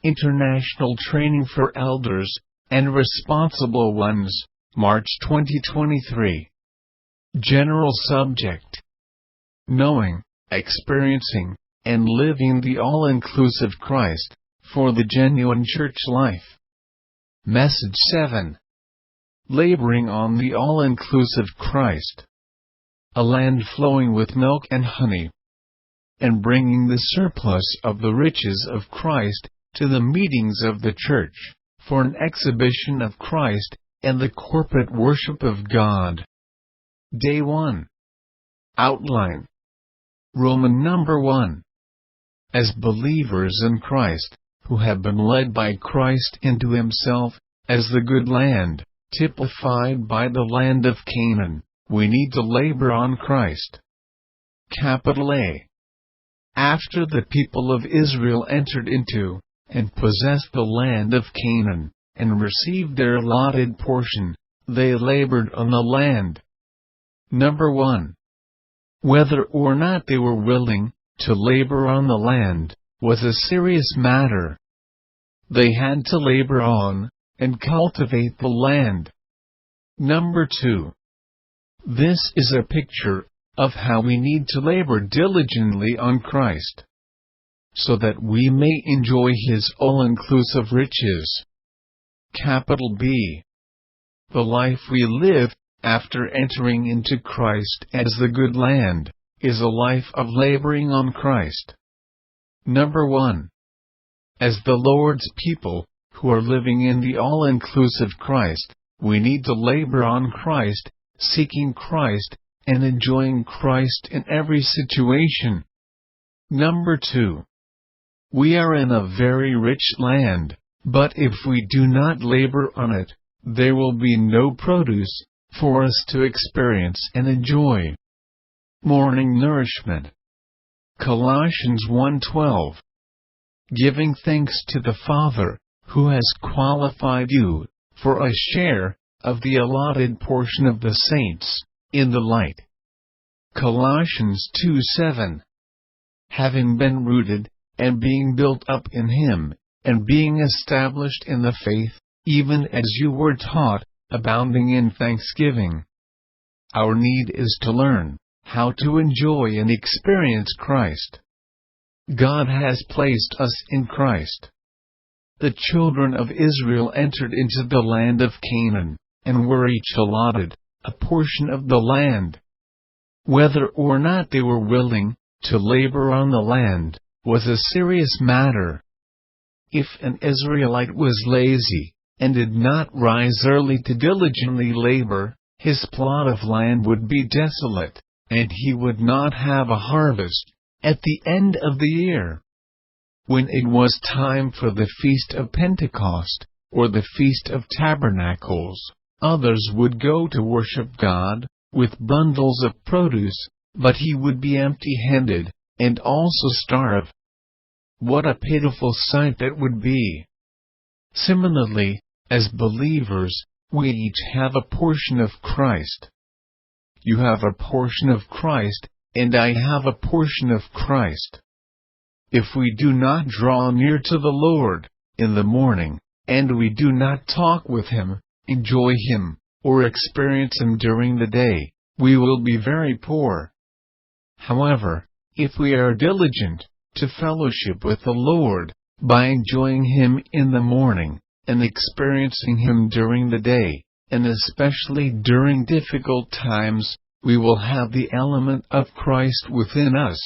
International Training for Elders and Responsible Ones, March 2023. General Subject: Knowing, Experiencing, and Living the All-Inclusive Christ for the Genuine Church Life. Message 7. Laboring on the All-Inclusive Christ. A land flowing with milk and honey, and bringing the surplus of the riches of Christ to the meetings of the church, for an exhibition of Christ and the corporate worship of God. Day 1. Outline. Roman number 1. As believers in Christ, who have been led by Christ into Himself, as the good land, typified by the land of Canaan, we need to labor on Christ. Capital A. After the people of Israel entered into, and possessed the land of Canaan, and received their allotted portion, they labored on the land. Number 1. Whether or not they were willing to labor on the land was a serious matter. They had to labor on and cultivate the land. Number 2. This is a picture of how we need to labor diligently on Christ, so that we may enjoy His all-inclusive riches. Capital B. The life we live after entering into Christ as the good land is a life of laboring on Christ. Number 1. As the Lord's people, who are living in the all-inclusive Christ, we need to labor on Christ, seeking Christ, and enjoying Christ in every situation. Number 2. We are in a very rich land, but if we do not labor on it, there will be no produce for us to experience and enjoy. Morning nourishment. Colossians 1:12. Giving thanks to the Father, who has qualified you for a share of the allotted portion of the saints in the light. Colossians 2:7. Having been rooted, and being built up in Him, and being established in the faith, even as you were taught, abounding in thanksgiving. Our need is to learn how to enjoy and experience Christ. God has placed us in Christ. The children of Israel entered into the land of Canaan, and were each allotted a portion of the land. Whether or not they were willing to labor on the land was a serious matter. If an Israelite was lazy, and did not rise early to diligently labor, his plot of land would be desolate, and he would not have a harvest at the end of the year. When it was time for the Feast of Pentecost, or the Feast of Tabernacles, others would go to worship God with bundles of produce, but he would be empty-handed, and also starve. What a pitiful sight that would be! Similarly, as believers, we each have a portion of Christ. You have a portion of Christ, and I have a portion of Christ. If we do not draw near to the Lord in the morning, and we do not talk with Him, enjoy Him, or experience Him during the day, we will be very poor. However, if we are diligent to fellowship with the Lord, by enjoying Him in the morning, and experiencing Him during the day, and especially during difficult times, we will have the element of Christ within us.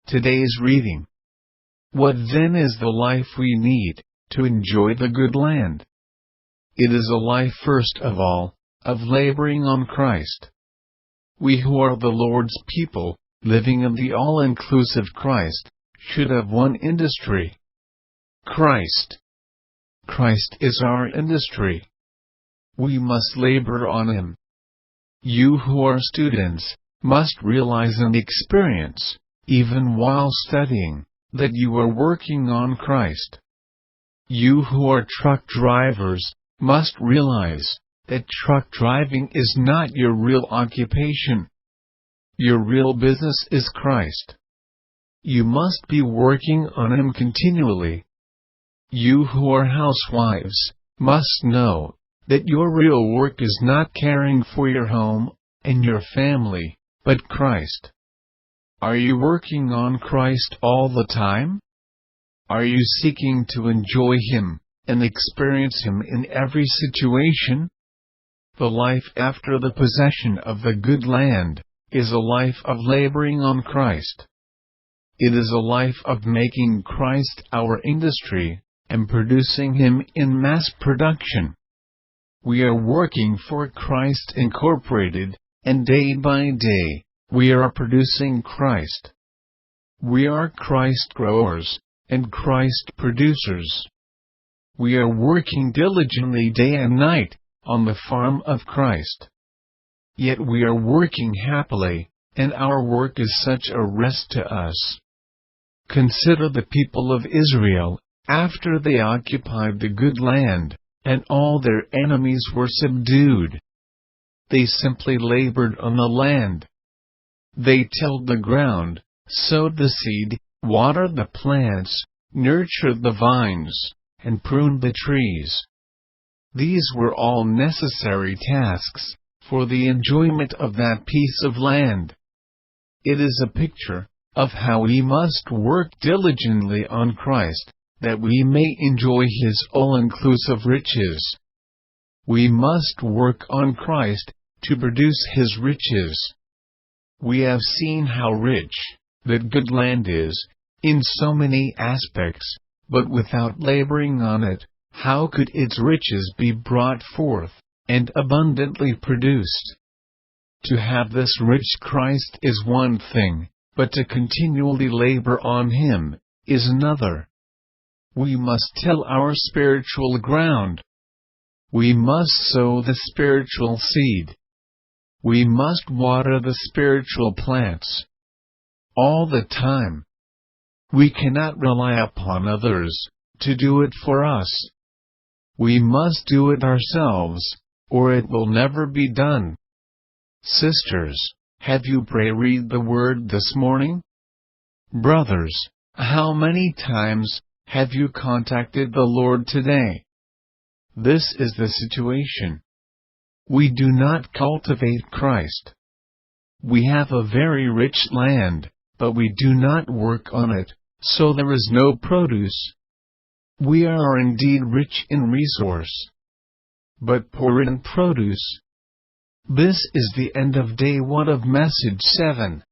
Today's reading. What then is the life we need to enjoy the good land? It is a life, first of all, of laboring on Christ. We who are the Lord's people, living in the all-inclusive Christ, should have one industry. Christ. Christ is our industry. We must labor on Him. You who are students must realize and experience, even while studying, that you are working on Christ. You who are truck drivers must realize that truck driving is not your real occupation. Your real business is Christ. You must be working on Him continually. You who are housewives must know that your real work is not caring for your home and your family, but Christ. Are you working on Christ all the time? Are you seeking to enjoy Him and experience Him in every situation? The life after the possession of the good land is a life of laboring on Christ. It is a life of making Christ our industry and producing Him in mass production. We are working for Christ Incorporated, and day by day, we are producing Christ. We are Christ growers and Christ producers. We are working diligently day and night on the farm of Christ. Yet we are working happily, and our work is such a rest to us. Consider the people of Israel, after they occupied the good land, and all their enemies were subdued. They simply labored on the land. They tilled the ground, sowed the seed, watered the plants, nurtured the vines, and pruned the trees. These were all necessary tasks for the enjoyment of that piece of land. It is a picture of how we must work diligently on Christ, that we may enjoy His all-inclusive riches. We must work on Christ to produce His riches. We have seen how rich that good land is, in so many aspects, but without laboring on it, how could its riches be brought forth and abundantly produced? To have this rich Christ is one thing, but to continually labor on Him is another. We must till our spiritual ground. We must sow the spiritual seed. We must water the spiritual plants. All the time. We cannot rely upon others to do it for us. We must do it ourselves, or it will never be done. Sisters, have you read the Word this morning? Brothers, how many times have you contacted the Lord today? This is the situation. We do not cultivate Christ. We have a very rich land, but we do not work on it, so there is no produce. We are indeed rich in resource, but poor in produce. This is the end of day 1 of Message 7.